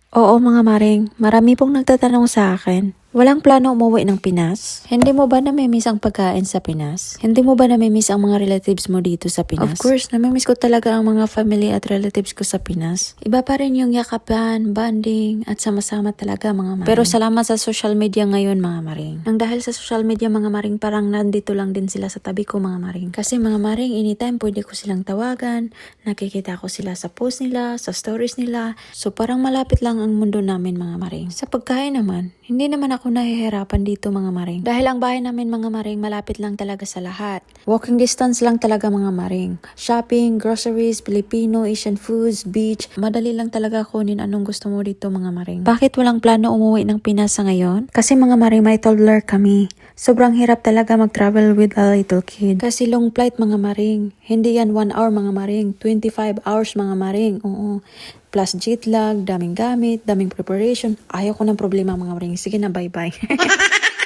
Oo mga maring, marami pong nagtatanong sa akin. Walang plano umuwi ng Pinas? Hindi mo ba namimiss ang pagkain sa Pinas? Hindi mo ba namimiss ang mga relatives mo dito sa Pinas? Of course, namimiss ko talaga ang mga family at relatives ko sa Pinas. Iba pa rin yung yakapan, bonding, at sama-sama talaga mga maring. Pero salamat sa social media ngayon mga maring. Nang dahil sa social media mga maring, parang nandito lang din sila sa tabi ko mga maring. Kasi mga maring, anytime pwede ko silang tawagan, nakikita ko sila sa post nila, sa stories nila. So parang malapit lang ang mundo namin mga maring. Sa pagkain naman, hindi naman ako nahihirapan dito mga maring. Dahil ang bahay namin mga maring malapit lang talaga sa lahat. Walking distance lang talaga mga maring. Shopping, groceries, Filipino, Asian foods, beach. Madali lang talaga kunin anong gusto mo dito mga maring. Bakit walang plano umuwi ng Pinas sa ngayon? Kasi mga maring may toddler kami. Sobrang hirap talaga mag-travel with a little kid. Kasi long flight mga maring. Hindi yan 1 hour mga maring. 25 hours mga maring. Oo. Plus jet lag, daming gamit, daming preparation. Ayaw ko ng problema mga maring. Sige na, bye-bye.